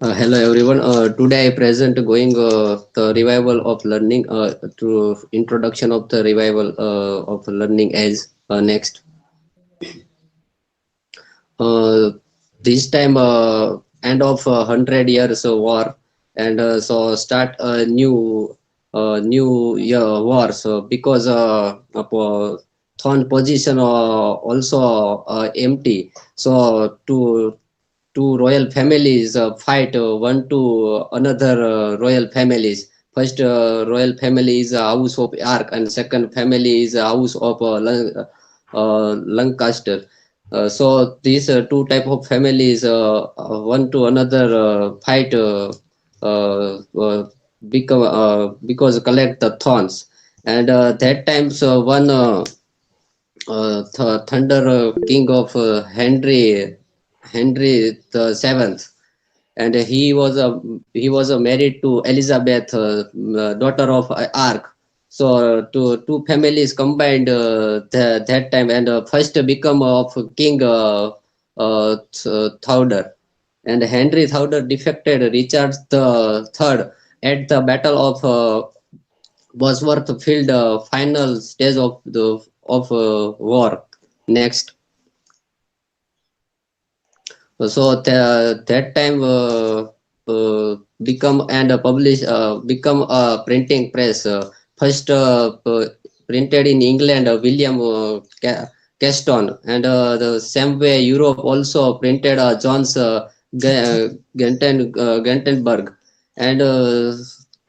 Hello everyone. Today I present going the revival of learning to introduction of the revival of learning as next. Uh, this time end of 100 years war and so start a new year war. So because thorn position also empty. So two royal families fight one to another royal families. First royal family is a house of Ark, and second family is a house of Lancaster. So these two type of families, one to another fight become because collect the thorns, and that times one thunder king of Henry the Seventh, and he was married to Elizabeth, daughter of Ark. So two families combined that time, and first become of King Thauder, and Henry Thauder defected Richard the Third at the Battle of Bosworth Field, final stage of the of war. Next, so that time become and publish become a printing press. First printed in England, William Caston, and the same way Europe also printed John's Gutenberg, and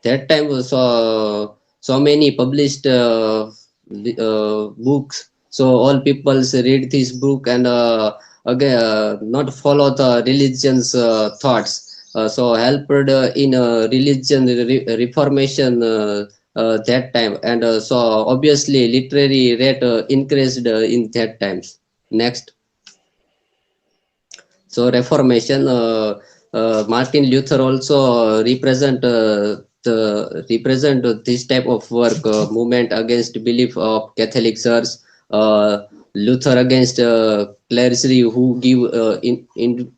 that time so many published books. So all people read this book and again not follow the religion's thoughts. So helped in religion reformation that time, and so obviously literary rate increased in that times. Next, so Reformation, Martin Luther also represent this type of work movement against belief of Catholic Church. Luther against clergy who give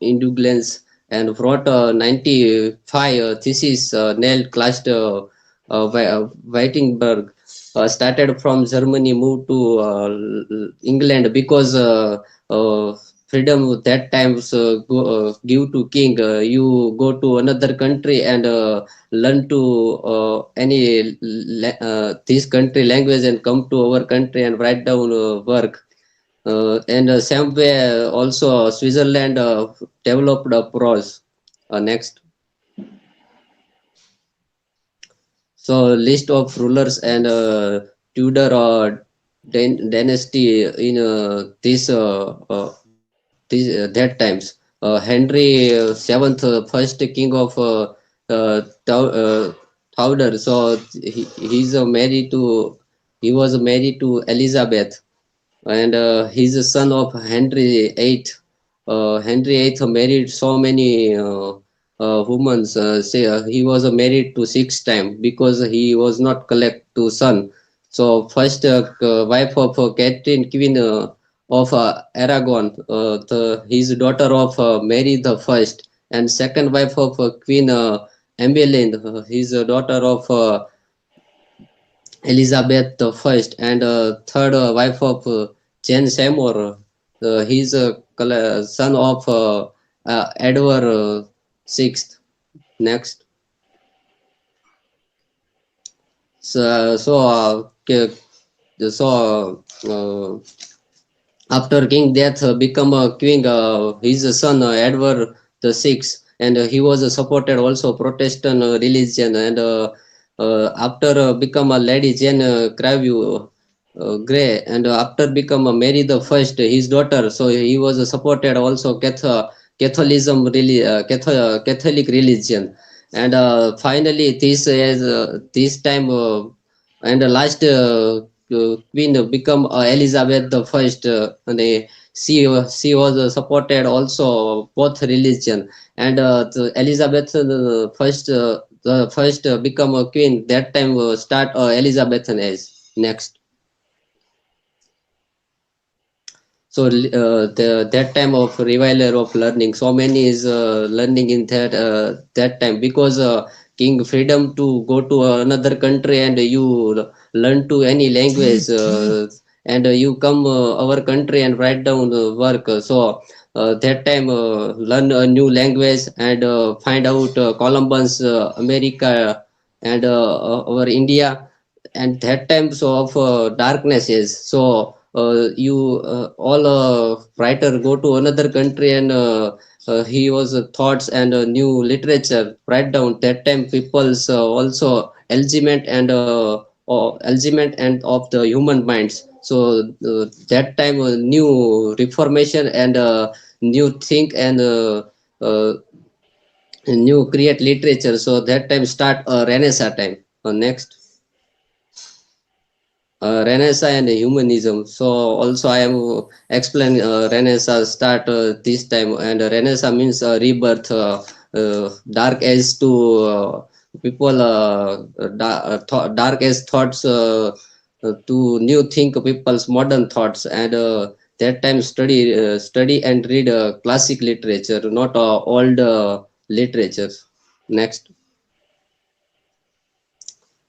indulgence, and wrote 95 theses nailed classed Wittenberg. Started from Germany, moved to England because freedom that times give to king. You go to another country and learn to any this country language and come to our country and write down work. And same way also Switzerland developed prose. Next, so list of rulers and Tudor dynasty in that times. Henry seventh, first king of Tudor. So he was married to Elizabeth, and he's a son of Henry VIII. Henry VIII married so many women. Say he was married to six times because he was not collect to son. So first wife of Catherine, Queen of Aragon, his daughter of Mary the First, and second wife of Queen Emmeline, his daughter of Elizabeth the First, and third wife of Jane Seymour. He's a son of Edward Sixth. Next, so after king death, become a king. His son Edward the Sixth, and he was supported also Protestant religion, and after become a Lady Jane Grey, and after become a Mary the First, his daughter. So he was supported also Catholicism, really Catholic religion, and finally this time and the last queen become Elizabeth the First, and she was supported also both religion, and Elizabeth the first become a queen that time start Elizabethan age. Next, So that time of revival of learning, so many is learning in that time, because king freedom to go to another country and you learn to any language, and you come our country and write down work. So that time learn a new language and find out Columbus, America, and our India. And that times of darkness is so you all writer go to another country, and he was thoughts and new literature write down. That time people's also element and of the human minds. So that time new reformation and new think and new create literature. So that time start renaissance time. Next, Renaissance and humanism. So also I am explain Renaissance start this time, and Renaissance means rebirth, dark age to people, dark age thoughts to new think people's modern thoughts, and that time study and read classic literature, not old literature. Next.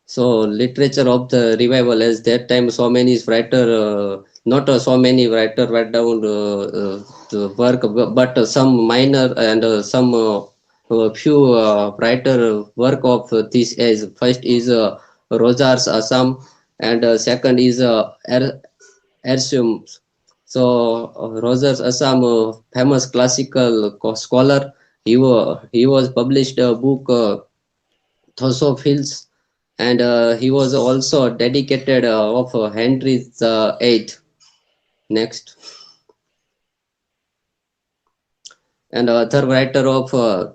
So literature of the revival, as that time so many writer, not so many writer write down the work, but some minor and some few writer work of this age. First is Rogers Assam, and second is Ershum. So Rogers Assam, famous classical scholar, he was published a book, Thoso, and he was also dedicated of Henry the Eighth. Next, and other writer of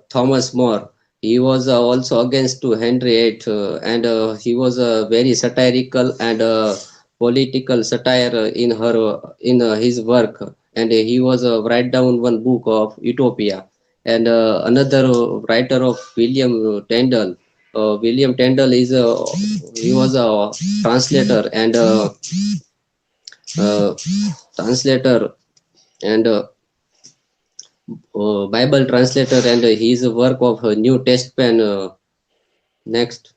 Thomas More. He was also against to Henry VIII, and he was very satirical and political satire in his work. And he was write down one book of Utopia, and another writer of William Tyndale. William Tyndale is he was a translator and uh, translator and Bible translator, and his work of New Testament. Next,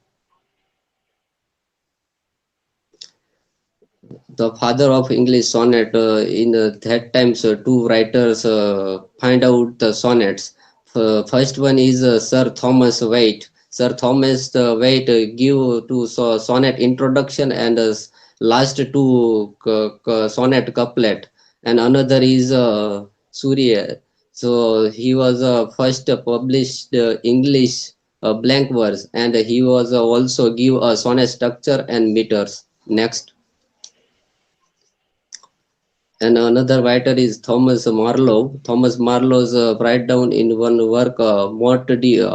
the father of English sonnet. In that times, two writers find out the sonnets. First one is Sir Thomas Waite. Sir Thomas Waite give to sonnet introduction and last two sonnet couplet. And another is Surya. So he was first published English blank verse, and he was also give a sonnet structure and meters. Next. And another writer is Thomas Marlowe. Thomas Marlowe's write down in one work, Mort de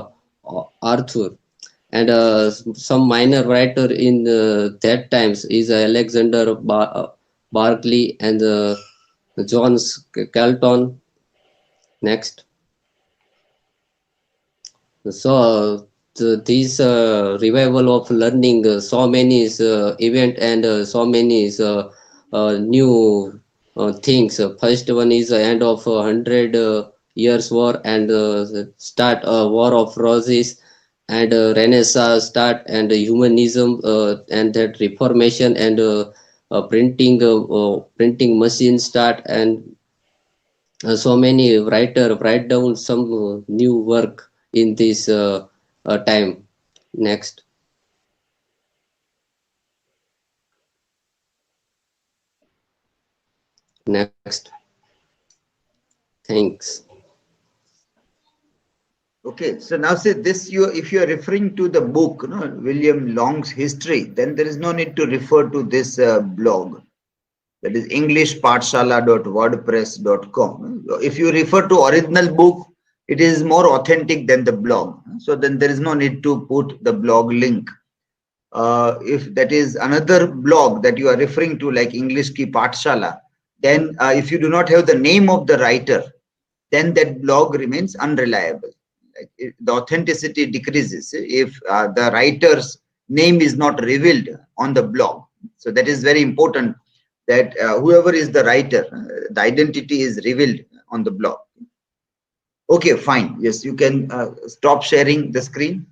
Arthur. And some minor writer in that times is Alexander Barkley and John Calton. Next. So this revival of learning, so many event and so many new things. First one is the end of 100 years war, and start war of roses, and Renaissance start, and humanism, and that Reformation, and printing machine start, and so many writer write down some new work in this time. Next. Next. Thanks. Okay, so now say this, you if you are referring to the book, no, William Long's history, then there is no need to refer to this blog. That is englishpathshala.wordpress.com. If you refer to original book, it is more authentic than the blog. So then there is no need to put the blog link. If that is another blog that you are referring to, like English Ki Pathshala, then if you do not have the name of the writer, then that blog remains unreliable. The authenticity decreases if the writer's name is not revealed on the blog. So that is very important that whoever is the writer, the identity is revealed on the blog. Okay, fine. Yes, you can stop sharing the screen.